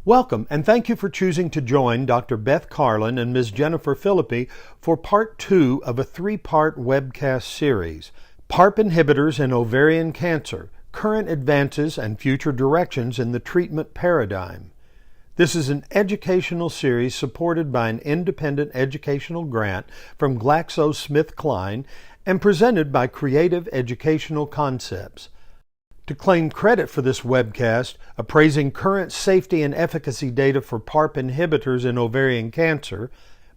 Welcome, and thank you for choosing to join Dr. Beth Carlin and Ms. Jennifer Philippi for Part 2 of a 3-part webcast series, PARP Inhibitors in Ovarian Cancer, Current Advances and Future Directions in the Treatment Paradigm. This is an educational series supported by an independent educational grant from GlaxoSmithKline and presented by Creative Educational Concepts. To claim credit for this webcast, Appraising Current Safety and Efficacy Data for PARP Inhibitors in Ovarian Cancer,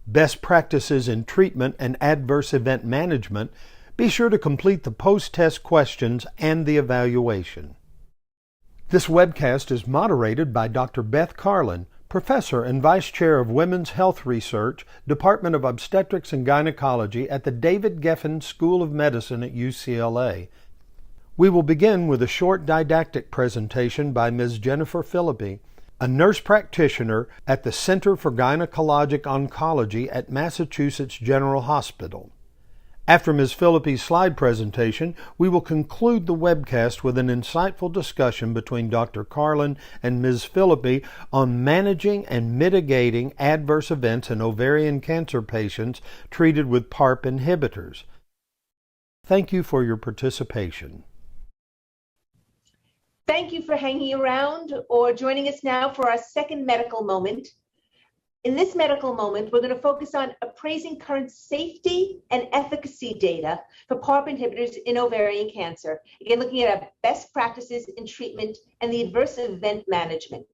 Best Practices in Treatment and Adverse Event Management, be sure to complete the post-test questions and the evaluation. This webcast is moderated by Dr. Beth Carlin, Professor and Vice Chair of Women's Health Research, Department of Obstetrics and Gynecology at the David Geffen School of Medicine at UCLA. We will begin with a short didactic presentation by Ms. Jennifer Philippi, a nurse practitioner at the Center for Gynecologic Oncology at Massachusetts General Hospital. After Ms. Philippi's slide presentation, we will conclude the webcast with an insightful discussion between Dr. Carlin and Ms. Philippi on managing and mitigating adverse events in ovarian cancer patients treated with PARP inhibitors. Thank you for your participation. Thank you for hanging around or joining us now for our second medical moment. In this medical moment, we're going to focus on appraising current safety and efficacy data for PARP inhibitors in ovarian cancer. Again, looking at our best practices in treatment and the adverse event management.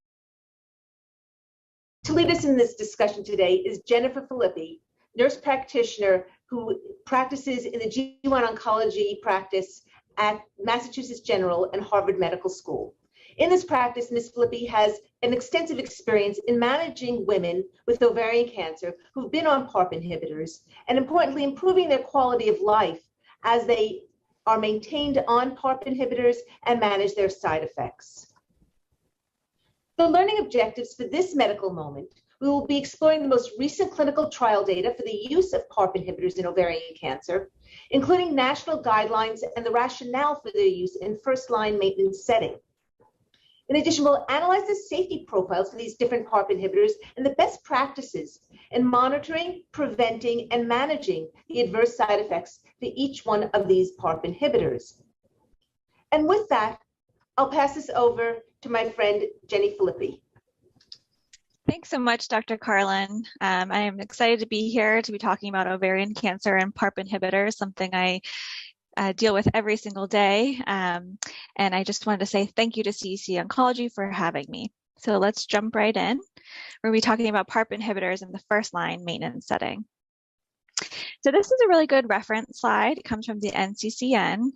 To lead us in this discussion today is Jennifer Philippi, nurse practitioner who practices in the G1 oncology practice at Massachusetts General and Harvard Medical School. In this practice, Ms. Philippi has an extensive experience in managing women with ovarian cancer who've been on PARP inhibitors, and importantly, improving their quality of life as they are maintained on PARP inhibitors and manage their side effects. The learning objectives for this medical moment, we will be exploring the most recent clinical trial data for the use of PARP inhibitors in ovarian cancer, including national guidelines and the rationale for their use in first-line maintenance setting. In addition, we'll analyze the safety profiles for these different PARP inhibitors and the best practices in monitoring, preventing, and managing the adverse side effects for each one of these PARP inhibitors. And with that, I'll pass this over to my friend, Jenny Philippi. Thanks so much, Dr. Carlin. I am excited to be here to be talking about ovarian cancer and PARP inhibitors, something I deal with every single day. And I just wanted to say thank you to CEC Oncology for having me. So let's jump right in. We're going to be talking about PARP inhibitors in the first-line maintenance setting. So this is a really good reference slide. It comes from the NCCN.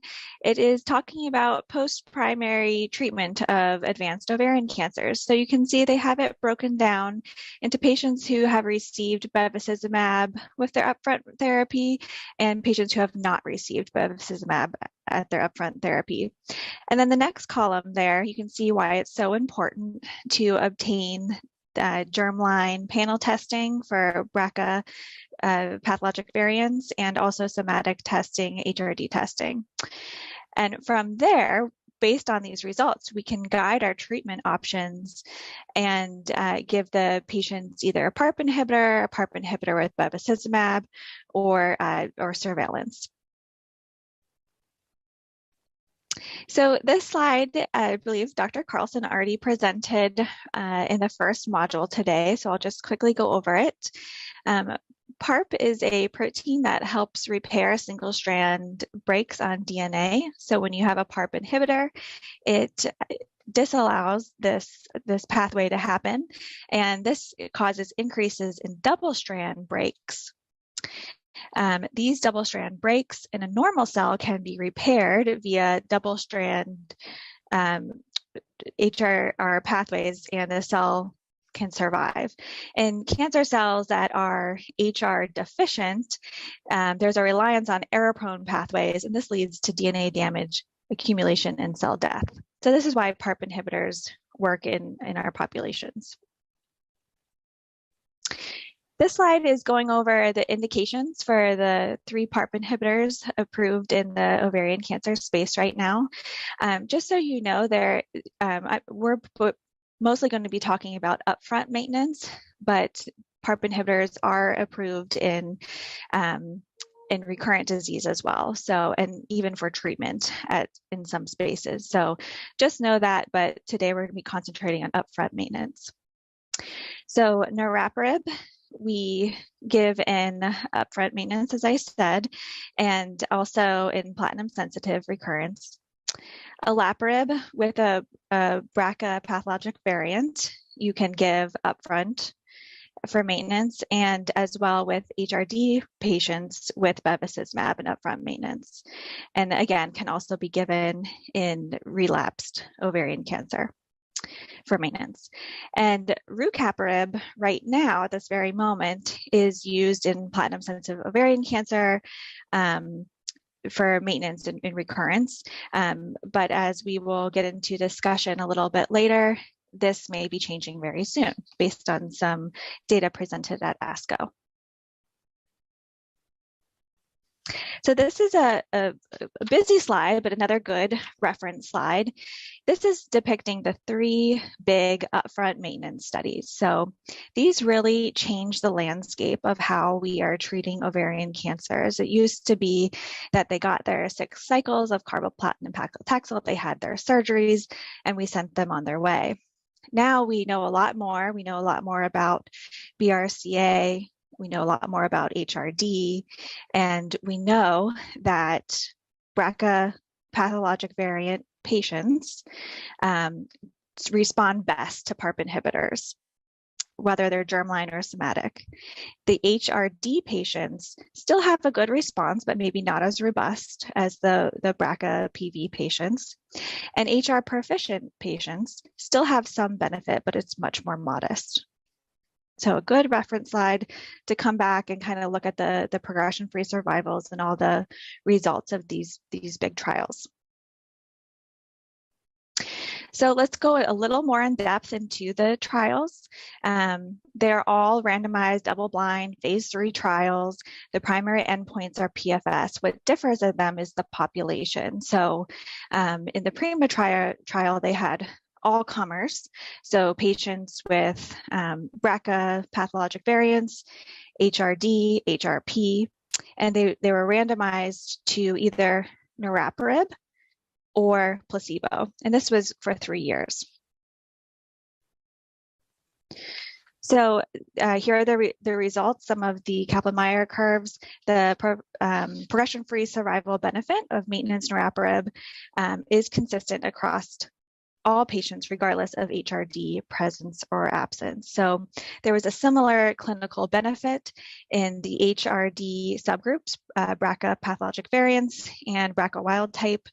It is talking about post-primary treatment of advanced ovarian cancers. So you can see they have it broken down into patients who have received bevacizumab with their upfront therapy and patients who have not received bevacizumab at their upfront therapy. And then the next column there, you can see why it's so important to obtain germline panel testing for BRCA pathologic variants and also somatic testing, HRD testing. And from there, based on these results, we can guide our treatment options and give the patients either a PARP inhibitor with bevacizumab, or surveillance. So this slide, I believe Dr. Carlson already presented in the first module today, so I'll just quickly go over it. PARP is a protein that helps repair single-strand breaks on DNA. So when you have a PARP inhibitor, it disallows this pathway to happen, and this causes increases in double-strand breaks. These double-strand breaks in a normal cell can be repaired via double-strand HRR pathways, and the cell can survive. In cancer cells that are HR deficient, there's a reliance on error-prone pathways, and this leads to DNA damage, accumulation, and cell death. So this is why PARP inhibitors work in our populations. This slide is going over the indications for the 3 PARP inhibitors approved in the ovarian cancer space right now. Just so you know, we're mostly going to be talking about upfront maintenance, but PARP inhibitors are approved in recurrent disease as well. So, and even for treatment in some spaces. So just know that, but today we're going to be concentrating on upfront maintenance. So niraparib, we give in upfront maintenance, as I said, and also in platinum sensitive recurrence. Olaparib with a BRCA pathologic variant, you can give upfront for maintenance, and as well with HRD patients with bevacizumab and upfront maintenance. And again, can also be given in relapsed ovarian cancer for maintenance. And rucaparib right now, at this very moment, is used in platinum sensitive ovarian cancer for maintenance in recurrence. But as we will get into discussion a little bit later, this may be changing very soon based on some data presented at ASCO. So this is a busy slide, but another good reference slide. This is depicting the 3 big upfront maintenance studies. So these really change the landscape of how we are treating ovarian cancers. It used to be that they got their 6 cycles of carboplatin and paclitaxel, they had their surgeries, and we sent them on their way. Now we know a lot more. We know a lot more about BRCA. We know a lot more about HRD. And we know that BRCA pathologic variant patients respond best to PARP inhibitors, whether they're germline or somatic. The HRD patients still have a good response, but maybe not as robust as the BRCA PV patients. And HR proficient patients still have some benefit, but it's much more modest. So a good reference slide to come back and kind of look at the progression-free survivals and all the results of these big trials. So let's go a little more in depth into the trials. They're all randomized, double-blind, phase 3 trials. The primary endpoints are PFS. What differs in them is the population. So in the PRIMA trial, they had all comers, so patients with BRCA pathologic variants, HRD, HRP, and they were randomized to either niraparib or placebo, and this was for 3 years. So here are the results, some of the Kaplan-Meier curves. The progression-free survival benefit of maintenance niraparib is consistent across all patients, regardless of HRD presence or absence. So there was a similar clinical benefit in the HRD subgroups, BRCA pathologic variants and BRCA wild type.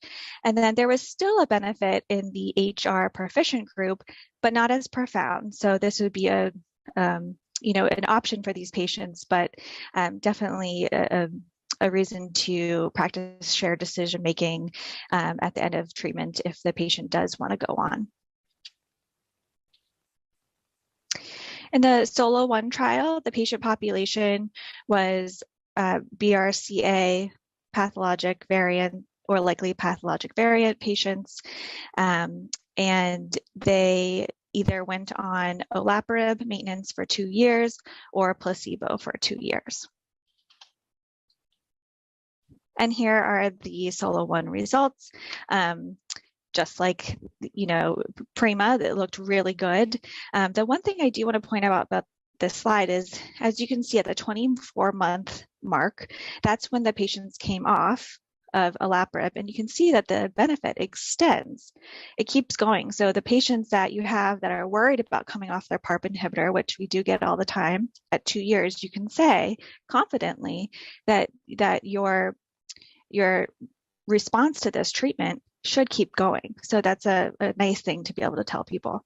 And then there was still a benefit in the HR proficient group, but not as profound. So this would be an option for these patients, but definitely a reason to practice shared decision-making at the end of treatment if the patient does want to go on. In the SOLO-1 trial, the patient population was BRCA pathologic variant or likely pathologic variant patients, and they either went on olaparib maintenance for 2 years or placebo for 2 years. And here are the SOLO-1 results. Just like, PRIMA, that looked really good. The one thing I do want to point out about this slide is, as you can see at the 24-month mark, that's when the patients came off of olaparib, and you can see that the benefit extends. It keeps going. So the patients that you have that are worried about coming off their PARP inhibitor, which we do get all the time, at 2 years, you can say confidently that your response to this treatment should keep going. So that's a nice thing to be able to tell people.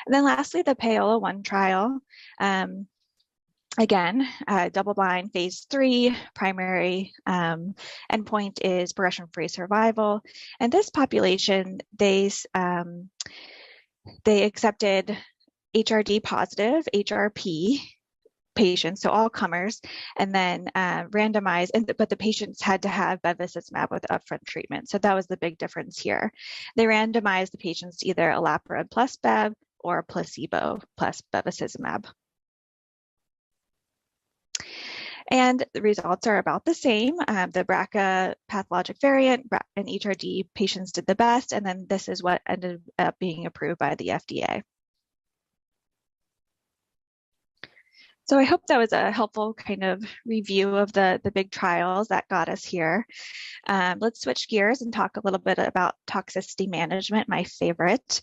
And then lastly, the PAOLA-1 trial. Again, double-blind phase 3, primary endpoint is progression-free survival. And this population, they accepted HRD positive, HRP, patients, so all comers, and then randomized, but the patients had to have bevacizumab with upfront treatment. So that was the big difference here. They randomized the patients to either olaparib plus bev or placebo plus bevacizumab. And the results are about the same. The BRCA pathologic variant and HRD patients did the best, and then this is what ended up being approved by the FDA. So I hope that was a helpful kind of review of the big trials that got us here. Let's switch gears and talk a little bit about toxicity management, my favorite.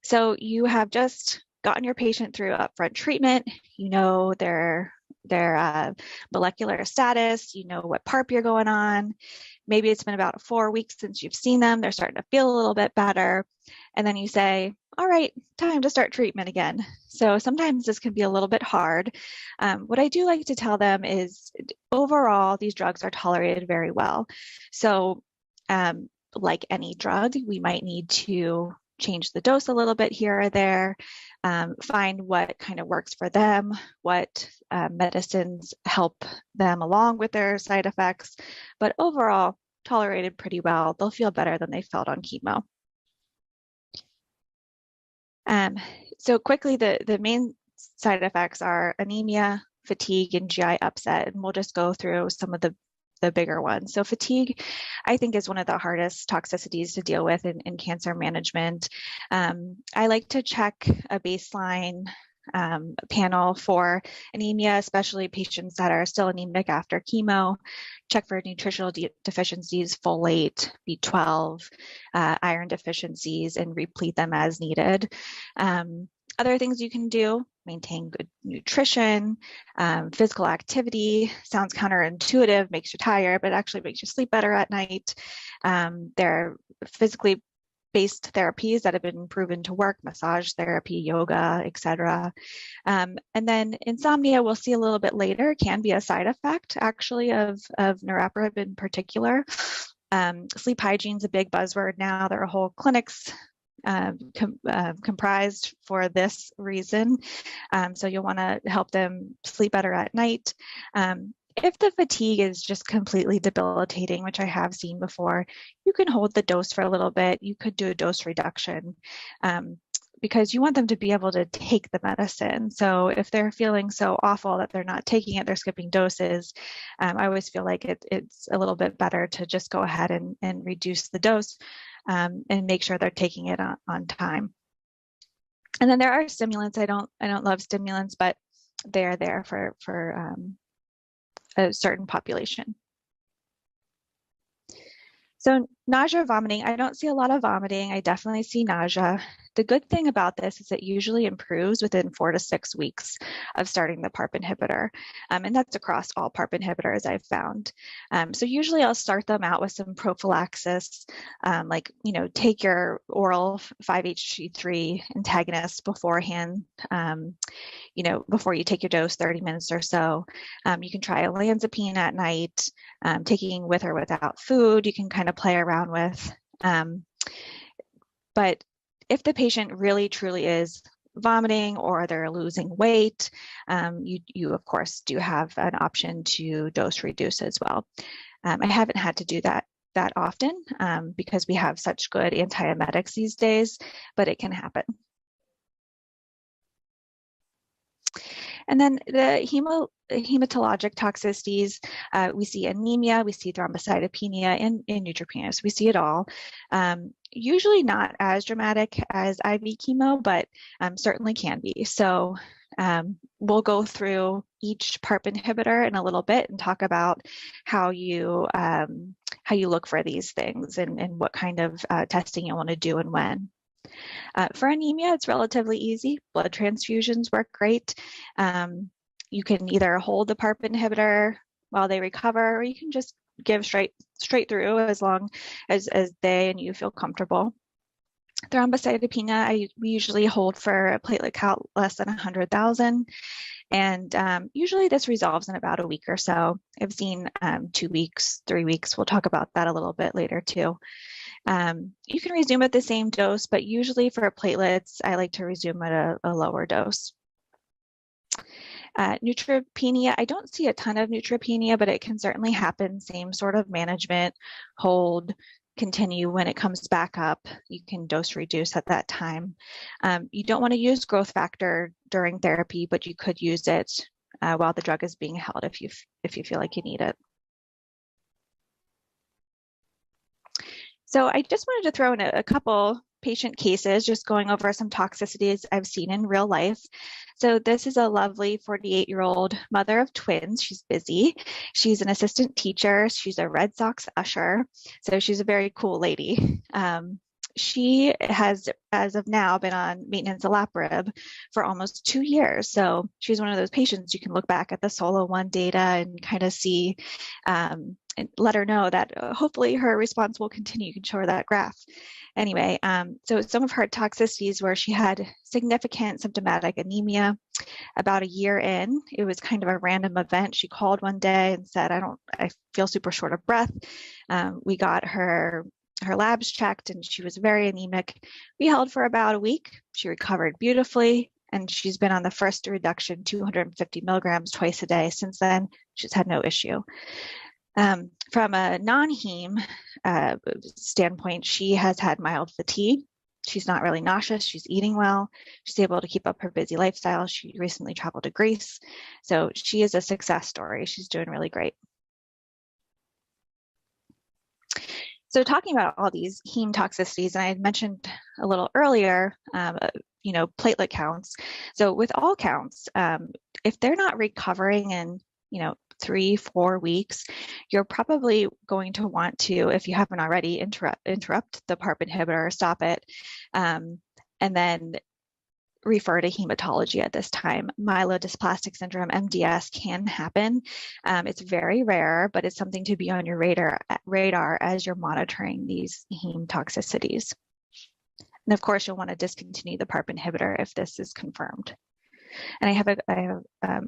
So you have just gotten your patient through upfront treatment. You know their molecular status, you know what PARP you're going on. Maybe it's been about 4 weeks since you've seen them. They're starting to feel a little bit better. And then you say, all right, time to start treatment again. So sometimes this can be a little bit hard. What I do like to tell them is overall, these drugs are tolerated very well. So like any drug, we might need to change the dose a little bit here or there, find what kind of works for them, what medicines help them along with their side effects, but overall tolerated pretty well. They'll feel better than they felt on chemo. So quickly, the main side effects are anemia, fatigue, and GI upset, and we'll just go through some of the bigger ones. So fatigue, I think, is one of the hardest toxicities to deal with in cancer management. I like to check a baseline panel for anemia, especially patients that are still anemic after chemo. Check for nutritional deficiencies, folate, B12, iron deficiencies, and replete them as needed. Other things you can do: maintain good nutrition, physical activity. Sounds counterintuitive, makes you tired, but actually makes you sleep better at night. There are physically based therapies that have been proven to work: massage therapy, yoga, etc. And then insomnia, we'll see a little bit later, can be a side effect actually of niraparib in particular. Sleep hygiene is a big buzzword now. There are whole clinics comprised for this reason. So you'll want to help them sleep better at night. If the fatigue is just completely debilitating, which I have seen before, you can hold the dose for a little bit. You could do a dose reduction because you want them to be able to take the medicine. So if they're feeling so awful that they're not taking it, they're skipping doses, I always feel like it's a little bit better to just go ahead and reduce the dose and make sure they're taking it on time. And then there are stimulants. I don't love stimulants, but they're there for a certain population. So nausea, vomiting, I don't see a lot of vomiting. I definitely see nausea. The good thing about this is it usually improves within 4 to 6 weeks of starting the PARP inhibitor. And that's across all PARP inhibitors I've found. So usually I'll start them out with some prophylaxis, like, take your oral 5-HT3 antagonist beforehand, before you take your dose, 30 minutes or so. You can try olanzapine at night, taking with or without food. You can kind of play around with. But if the patient really truly is vomiting or they're losing weight, you of course do have an option to dose reduce as well. I haven't had to do that often because we have such good antiemetics these days, but it can happen. And then the hematologic toxicities, we see anemia, we see thrombocytopenia, and neutropenia. So we see it all. Usually not as dramatic as IV chemo, but certainly can be. So we'll go through each PARP inhibitor in a little bit and talk about how you look for these things and what kind of testing you want to do and when. For anemia, it's relatively easy. Blood transfusions work great. You can either hold the PARP inhibitor while they recover, or you can just give straight through as long as they and you feel comfortable. Thrombocytopenia, we usually hold for a platelet count less than 100,000. And usually this resolves in about a week or so. I've seen 2 weeks, 3 weeks. We'll talk about that a little bit later too. You can resume at the same dose, but usually for platelets, I like to resume at a lower dose. Neutropenia, I don't see a ton of neutropenia, but it can certainly happen. Same sort of management, hold, continue. When it comes back up, you can dose reduce at that time. You don't want to use growth factor during therapy, but you could use it while the drug is being held if you feel like you need it. So I just wanted to throw in a couple patient cases, just going over some toxicities I've seen in real life. So this is a lovely 48-year-old mother of twins. She's busy. She's an assistant teacher. She's a Red Sox usher. So she's a very cool lady. She has, as of now, been on maintenance olaparib for almost 2 years. So she's one of those patients you can look back at the SOLO-1 data and kind of see and let her know that hopefully her response will continue. You can show her that graph. Anyway, so some of her toxicities where she had significant symptomatic anemia about a year in. It was kind of a random event. She called one day and said, I feel super short of breath. We got her labs checked and she was very anemic. We held for about a week. She recovered beautifully. And she's been on the first reduction, 250 milligrams twice a day. Since then, she's had no issue. From a non-heme standpoint, she has had mild fatigue. She's not really nauseous. She's eating well. She's able to keep up her busy lifestyle. She recently traveled to Greece. So she is a success story. She's doing really great. So talking about all these heme toxicities, and I had mentioned a little earlier, platelet counts. So with all counts, if they're not recovering in, 3-4 weeks, you're probably going to want to, if you haven't already, interrupt the PARP inhibitor, stop it, and then refer to hematology at this time. Myelodysplastic syndrome, MDS, can happen. It's very rare, but it's something to be on your radar as you're monitoring these heme toxicities. And of course, you'll want to discontinue the PARP inhibitor if this is confirmed. And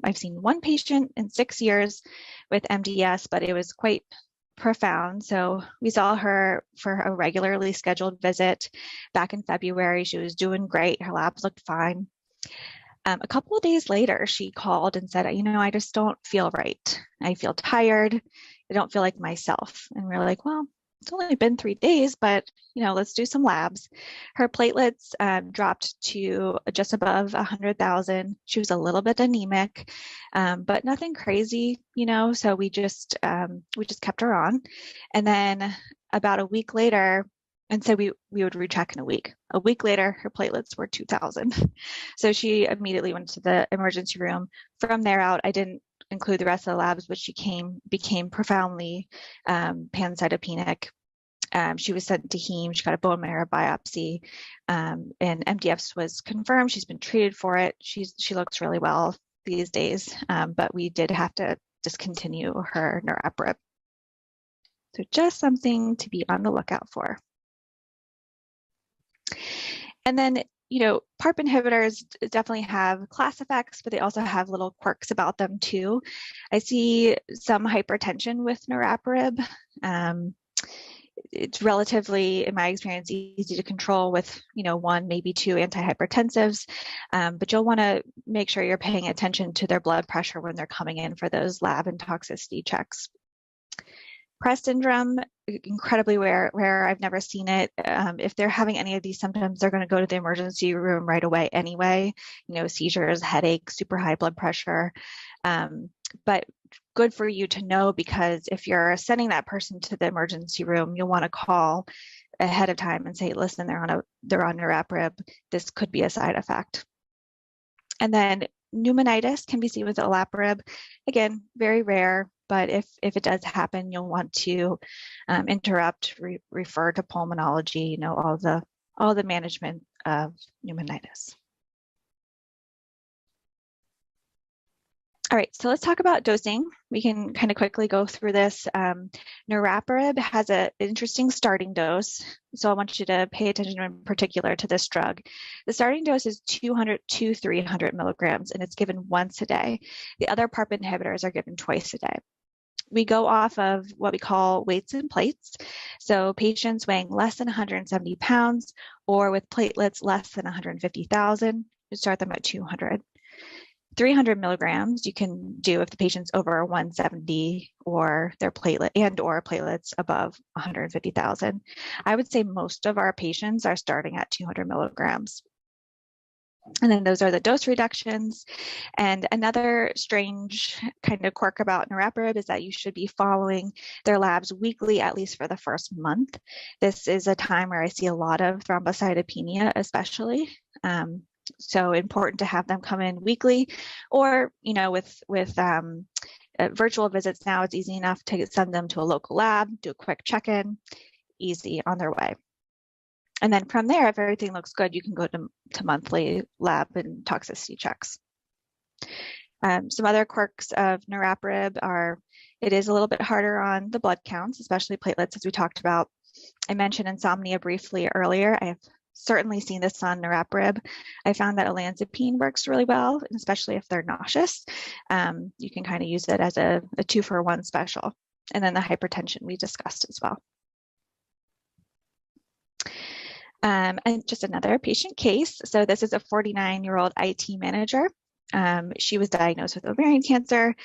I've seen one patient in 6 years with MDS, but it was quite profound. So we saw her for a regularly scheduled visit back in February. She was doing great. Her labs looked fine. A couple of days later, she called and said, I just don't feel right. I feel tired. I don't feel like myself. And we're like, well, it's only been 3 days, but let's do some labs. Her platelets dropped to just above 100,000. She was a little bit anemic, but nothing crazy, so we just kept her on. And then about a week later, and so we would recheck in a week. A week later, her platelets were 2,000. So she immediately went to the emergency room. From there out, I didn't include the rest of the labs, but she became profoundly pancytopenic. She was sent to heme. She got a bone marrow biopsy, and MDS was confirmed. She's been treated for it. She looks really well these days, but we did have to discontinue her niraparib. So just something to be on the lookout for. And then, PARP inhibitors definitely have class effects, but they also have little quirks about them too. I see some hypertension with niraparib. It's relatively, in my experience, easy to control with, 1, maybe 2 antihypertensives, but you'll want to make sure you're paying attention to their blood pressure when they're coming in for those lab and toxicity checks. PRES syndrome, incredibly rare. I've never seen it. If they're having any of these symptoms, they're going to go to the emergency room right away anyway. Seizures, headaches, super high blood pressure. But good for you to know, because if you're sending that person to the emergency room, you'll want to call ahead of time and say, listen, they're on niraparib. This could be a side effect. And then pneumonitis can be seen with olaparib. Again, very rare, but if it does happen, you'll want to interrupt, refer to pulmonology, all the management of pneumonitis. All right, so let's talk about dosing. We can kind of quickly go through this. Niraparib has an interesting starting dose, so I want you to pay attention in particular to this drug. The starting dose is 200 to 300 milligrams, and it's given once a day. The other PARP inhibitors are given twice a day. We go off of what we call weights and plates. So patients weighing less than 170 pounds or with platelets less than 150,000, you start them at 200. 300 milligrams you can do if the patient's over 170 or their platelets above 150,000. I would say most of our patients are starting at 200 milligrams. And then those are the dose reductions. And another strange kind of quirk about niraparib is that you should be following their labs weekly, at least for the first month. This is a time where I see a lot of thrombocytopenia, especially. So important to have them come in weekly, or, you know, with virtual visits now, it's easy enough to send them to a local lab, do a quick check-in, easy on their way. And then from there, if everything looks good, you can go to monthly lab and toxicity checks. Some other quirks of niraparib are, it is a little bit harder on the blood counts, especially platelets, as we talked about. I mentioned insomnia briefly earlier. I have certainly seen this on niraparib. I found that olanzapine works really well, especially if they're nauseous. You can kind of use it as a 2-for-1 special. And then the hypertension we discussed as well. And just another patient case. So this is a 49-year-old IT manager. She was diagnosed with ovarian cancer,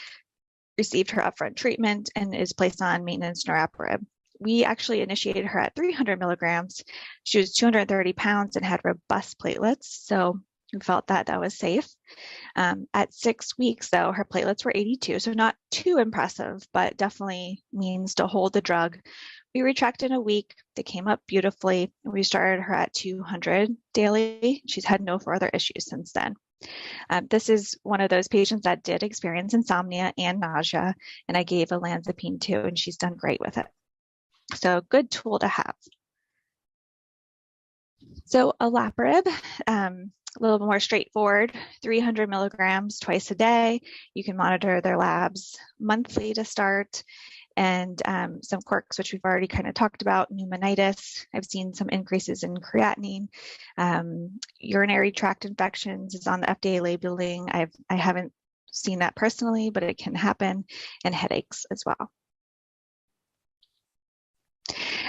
received her upfront treatment, and is placed on maintenance niraparib. We actually initiated her at 300 milligrams. She was 230 pounds and had robust platelets, so we felt that that was safe. At 6 weeks, though, her platelets were 82, so not too impressive, but definitely means to hold the drug. We retracked in a week. They came up beautifully. We started her at 200 daily. She's had no further issues since then. This is one of those patients that did experience insomnia and nausea, and I gave olanzapine too, and she's done great with it. So good tool to have. So olaparib, a little more straightforward, 300 milligrams twice a day. You can monitor their labs monthly to start. And some quirks, which we've already kind of talked about, pneumonitis. I've seen some increases in creatinine. Urinary tract infections is on the FDA labeling. I haven't seen that personally, but it can happen, and headaches as well.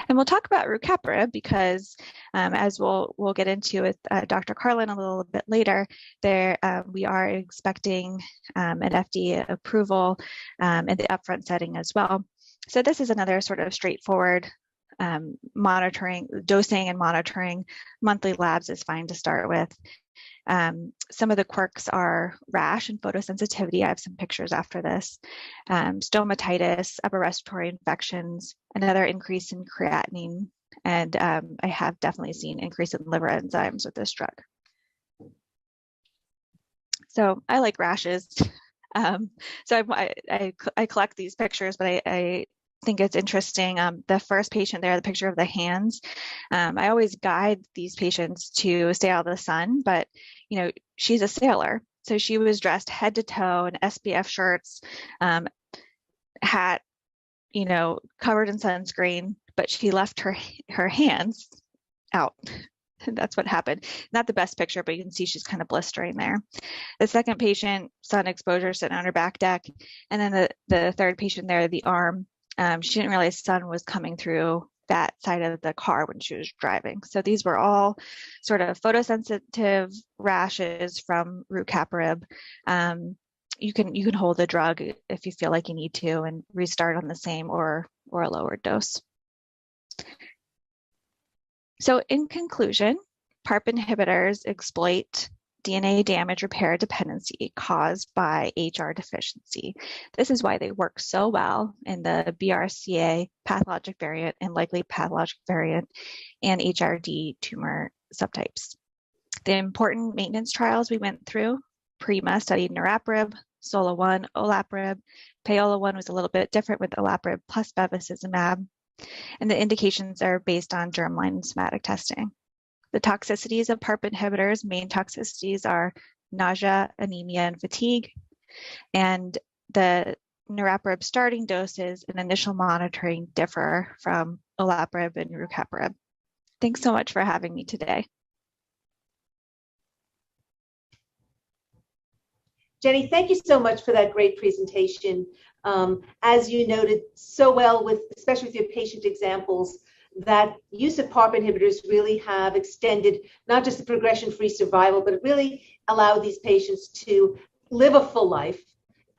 And we'll talk about rucaparib because, as we'll get into with Dr. Carlin a little bit later, we are expecting an FDA approval in the upfront setting as well. So this is another sort of straightforward monitoring, dosing and monitoring. Monthly labs is fine to start with. Some of the quirks are rash and photosensitivity. I have some pictures after this. Stomatitis, upper respiratory infections, another increase in creatinine, and I have definitely seen increase in liver enzymes with this drug. So I like rashes. So I collect these pictures, but I think it's interesting. The first patient there, the picture of the hands, I always guide these patients to stay out of the sun, but you know, she's a sailor. So she was dressed head to toe in SPF shirts, hat, you know, covered in sunscreen, but she left her hands out. That's what happened. Not the best picture, but you can see she's kind of blistering there. The second patient, sun exposure, sitting on her back deck. And then the third patient there, the arm, she didn't realize sun was coming through that side of the car when she was driving. So these were all sort of photosensitive rashes from rucaparib. You can hold the drug if you feel like you need to and restart on the same or a lower dose. So in conclusion, PARP inhibitors exploit DNA damage repair dependency caused by HR deficiency. This is why they work so well in the BRCA pathologic variant and likely pathologic variant and HRD tumor subtypes. The important maintenance trials we went through, PRIMA studied niraparib, SOLO-1, olaparib, PAOLA-1 was a little bit different with olaparib plus bevacizumab, and the indications are based on germline and somatic testing. The toxicities of PARP inhibitors, main toxicities are nausea, anemia, and fatigue. And the niraparib starting doses and initial monitoring differ from olaparib and rucaparib. Thanks so much for having me today. Jenny, thank you so much for that great presentation. As you noted so well, especially with your patient examples, that use of PARP inhibitors really have extended not just the progression-free survival, but really allow these patients to live a full life,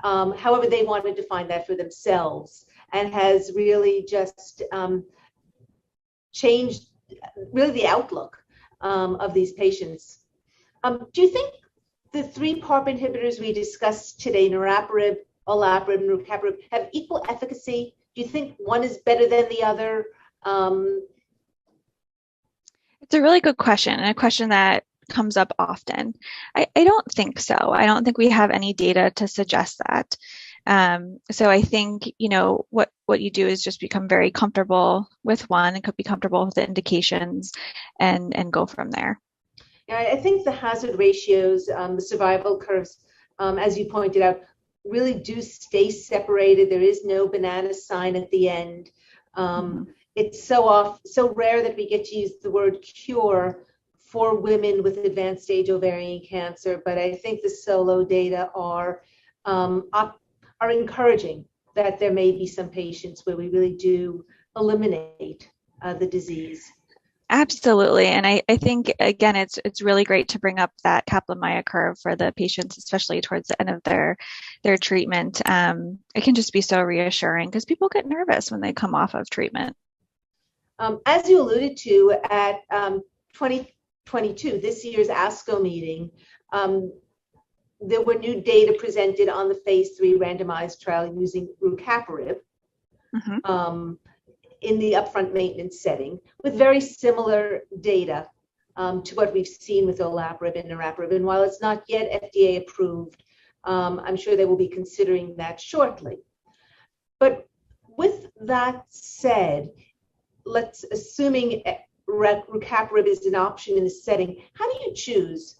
however they want to define that for themselves, and has really just changed really the outlook of these patients. Do you think the three PARP inhibitors we discussed today, niraparib, olaparib, and rucaparib, have equal efficacy? Do you think one is better than the other? It's a really good question, and a question that comes up often. I don't think so. I don't think we have any data to suggest that. So I think, what you do is just become very comfortable with one and could be comfortable with the indications and go from there. Yeah, I think the hazard ratios, the survival curves, as you pointed out, really do stay separated. There is no banana sign at the end. It's so rare that we get to use the word cure for women with advanced stage ovarian cancer, but I think the solo data are encouraging that there may be some patients where we really do eliminate the disease. Absolutely. And I think, again, it's really great to bring up that Kaplan-Meier curve for the patients, especially towards the end of their treatment. It can just be so reassuring because people get nervous when they come off of treatment. As you alluded to at 2022, this year's ASCO meeting, there were new data presented on the phase 3 randomized trial using rucaparib. In the upfront maintenance setting, with very similar data to what we've seen with olaparib and niraparib. And while it's not yet FDA approved, I'm sure they will be considering that shortly. But with that said, assuming rucaparib is an option in the setting, how do you choose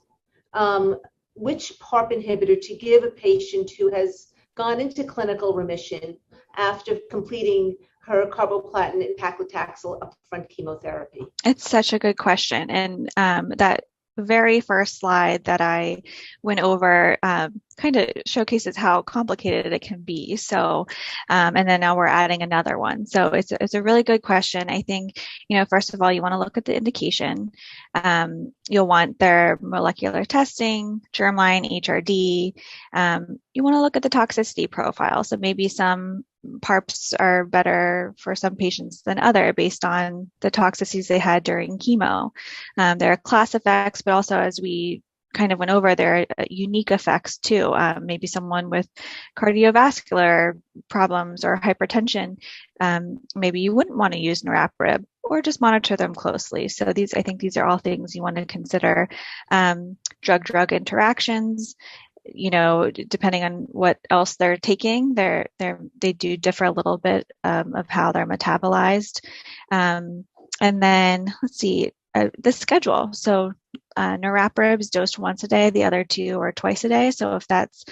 which PARP inhibitor to give a patient who has gone into clinical remission after completing her carboplatin and paclitaxel upfront chemotherapy? It's such a good question. And that very first slide that I went over kind of showcases how complicated it can be. So, and then now we're adding another one. So it's a really good question. I think, first of all, you want to look at the indication. You'll want their molecular testing, germline, HRD. You want to look at the toxicity profile. So maybe some PARPs are better for some patients than other based on the toxicities they had during chemo. There are class effects, but also, as we kind of went over, there are unique effects too. Maybe someone with cardiovascular problems or hypertension, maybe you wouldn't want to use niraparib, or just monitor them closely. So I think these are all things you want to consider. Drug-drug interactions, depending on what else they're taking, they do differ a little bit of how they're metabolized. And then let's see, the schedule. So niraparib is dosed once a day, the other two are twice a day. So if that's,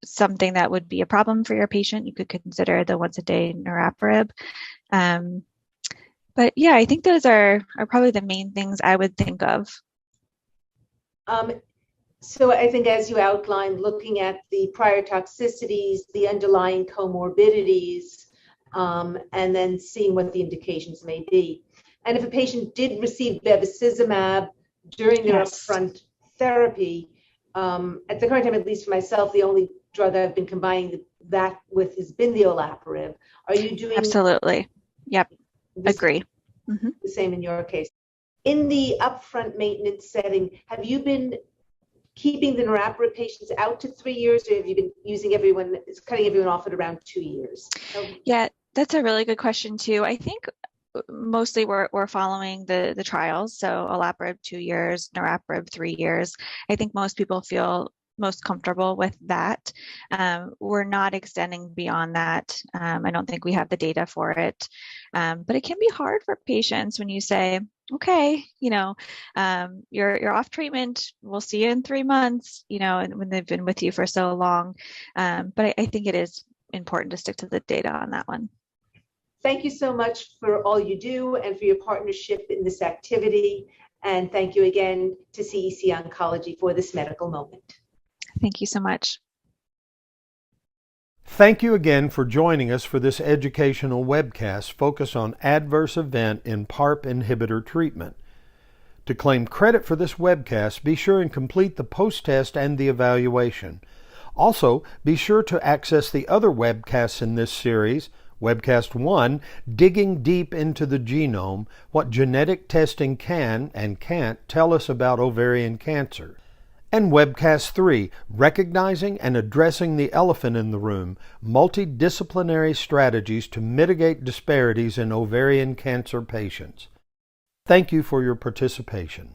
something that would be a problem for your patient, you could consider the once a day niraparib. But yeah, I think those are probably the main things I would think of. So I think, as you outlined, looking at the prior toxicities, the underlying comorbidities, and then seeing what the indications may be. And if a patient did receive bevacizumab during their upfront therapy, at the current time, at least for myself, the only drug I've been combining that with has been the olaparib. Are you doing? Absolutely. Yep. Agree. The same in your case. In the upfront maintenance setting, have you been keeping the niraparib patients out to 3 years, or have you been cutting everyone off at around 2 years? Yeah, that's a really good question too. I think mostly we're following the trials. So olaparib 2 years, niraparib 3 years. I think most people feel most comfortable with that. We're not extending beyond that. I don't think we have the data for it. But it can be hard for patients when you say, okay, you're off treatment. We'll see you in 3 months, and when they've been with you for so long. But I think it is important to stick to the data on that one. Thank you so much for all you do and for your partnership in this activity. And thank you again to CEC Oncology for this medical moment. Thank you so much. Thank you again for joining us for this educational webcast focused on adverse event in PARP inhibitor treatment. To claim credit for this webcast, be sure and complete the post-test and the evaluation. Also, be sure to access the other webcasts in this series. Webcast 1, Digging Deep into the Genome, What Genetic Testing Can and Can't Tell Us About Ovarian Cancer. And Webcast 3, Recognizing and Addressing the Elephant in the Room, Multidisciplinary Strategies to Mitigate Disparities in Ovarian Cancer Patients. Thank you for your participation.